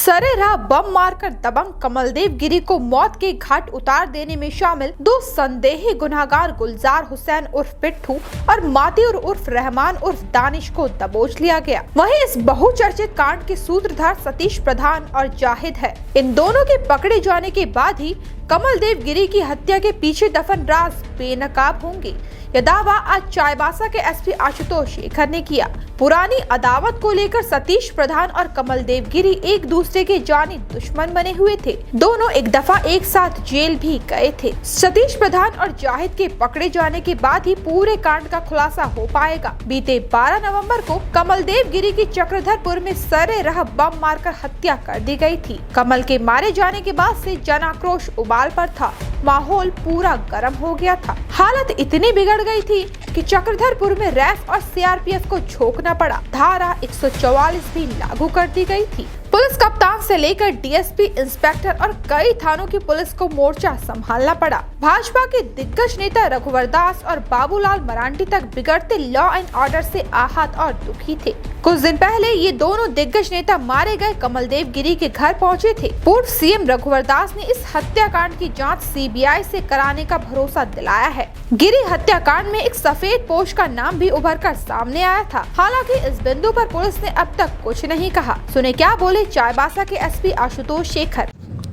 सरेराह बम मारकर दबंग कमलदेव गिरी को मौत के घाट उतार देने में शामिल दो संदेही गुनहगार गुलजार हुसैन उर्फ पिट्ठू और मातिउर उर्फ रहमान उर्फ दानिश को दबोच लिया गया। वहीं इस बहुचर्चित कांड के सूत्रधार सतीश प्रधान और जाहिद है। इन दोनों के पकड़े जाने के बाद ही कमलदेव गिरी की हत्या के पीछे दफन राज बेनकाब होंगे। यह दावा आज चाईबासा के एसपी आशुतोष शेखर ने किया। पुरानी अदावत को लेकर सतीश प्रधान और कमलदेव गिरी एक दूसरे के जानी दुश्मन बने हुए थे। दोनों एक दफा एक साथ जेल भी गए थे। सतीश प्रधान और जाहिद के पकड़े जाने के बाद ही पूरे कांड का खुलासा हो पाएगा। बीते 12 नवंबर को कमलदेव गिरी की चक्रधरपुर में सरेराह बम मारकर हत्या कर दी गई थी। कमल के मारे जाने के बाद से जन आक्रोश उबाल पर था। माहौल पूरा गर्म हो गया था। हालत इतनी बिगड़ गई थी कि चक्रधरपुर में रैफ और सीआरपीएफ को झोंकना पड़ा। धारा 144 भी लागू कर दी गई थी। पुलिस कप्तान से लेकर डीएसपी, इंस्पेक्टर और कई थानों की पुलिस को मोर्चा संभालना पड़ा। भाजपा के दिग्गज नेता रघुवर दास और बाबूलाल मरांडी तक बिगड़ते लॉ एंड ऑर्डर से आहत और दुखी थे। कुछ दिन पहले ये दोनों दिग्गज नेता मारे गए कमलदेव गिरी के घर पहुंचे थे। पूर्व सीएम रघुवर दास ने इस हत्याकांड की जांच सीबीआई से कराने का भरोसा दिलाया है। गिरी हत्याकांड में एक सफेद पोश का नाम भी उभर कर सामने आया था। हालांकि इस बिंदु पर पुलिस ने अब तक कुछ नहीं कहा। सुने क्या बोले चाईबासा के एसपी आशुतोष शेखर।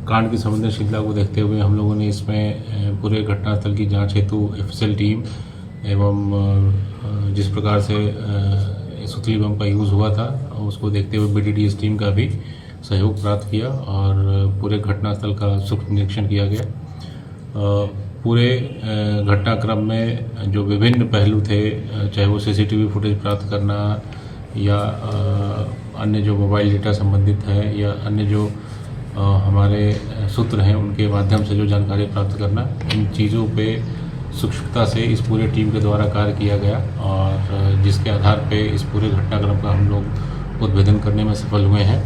कांड की संवेदनशीलता को देखते हुए हम लोगों ने इसमें पूरे घटनास्थल की जांच हेतु एफएसएल टीम एवं जिस प्रकार से सुतली बम का यूज़ हुआ था उसको देखते हुए बीडीडीएस टीम का भी सहयोग प्राप्त किया और पूरे घटनास्थल का सूक्ष्म निरीक्षण किया गया। पूरे घटनाक्रम में जो विभिन्न पहलू थे, चाहे वो सीसीटीवी फुटेज प्राप्त करना या अन्य जो मोबाइल डेटा संबंधित है या अन्य जो हमारे सूत्र हैं उनके माध्यम से जो जानकारी प्राप्त करना, इन चीज़ों पे सूक्ष्मता से इस पूरे टीम के द्वारा कार्य किया गया और जिसके आधार पे इस पूरे घटनाक्रम का हम लोग उद्भेदन करने में सफल हुए हैं।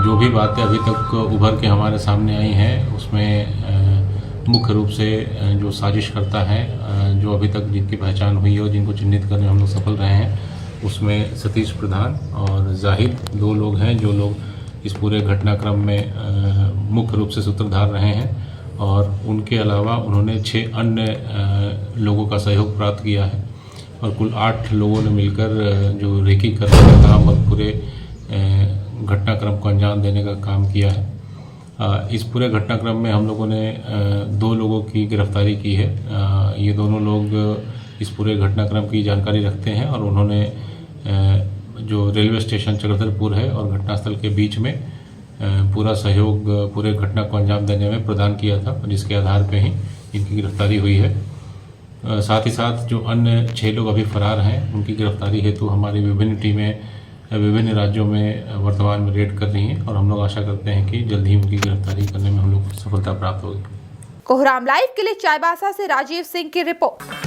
जो भी बातें अभी तक उभर के हमारे सामने आई हैं उसमें मुख्य रूप से जो साजिशकर्ता हैं, जो अभी तक जिनकी पहचान हुई है और जिनको चिन्हित करने में हम लोग सफल रहे हैं, उसमें सतीश प्रधान और जाहिद दो लोग हैं जो लोग इस पूरे घटनाक्रम में मुख्य रूप से सूत्रधार रहे हैं और उनके अलावा उन्होंने 6 अन्य लोगों का सहयोग प्राप्त किया है और कुल 8 लोगों ने मिलकर जो रेकी करने का काम और पूरे घटनाक्रम को अंजाम देने का काम किया है। इस पूरे घटनाक्रम में हम लोगों ने 2 लोगों की गिरफ्तारी की है। ये दोनों लोग इस पूरे घटनाक्रम की जानकारी रखते हैं और उन्होंने जो रेलवे स्टेशन चक्रधरपुर है और घटनास्थल के बीच में पूरा सहयोग पूरे घटना को अंजाम देने में प्रदान किया था, जिसके आधार पे ही इनकी गिरफ्तारी हुई है। साथ ही साथ जो अन्य 6 लोग अभी फरार हैं उनकी गिरफ्तारी हेतु हमारी विभिन्न टीमें विभिन्न राज्यों में वर्तमान में रेड कर रही हैं और हम लोग आशा करते हैं कि जल्द ही उनकी गिरफ्तारी करने में हम लोग सफलता प्राप्त होगी। कोहराम लाइव के लिए चाईबासा से राजीव सिंह की रिपोर्ट।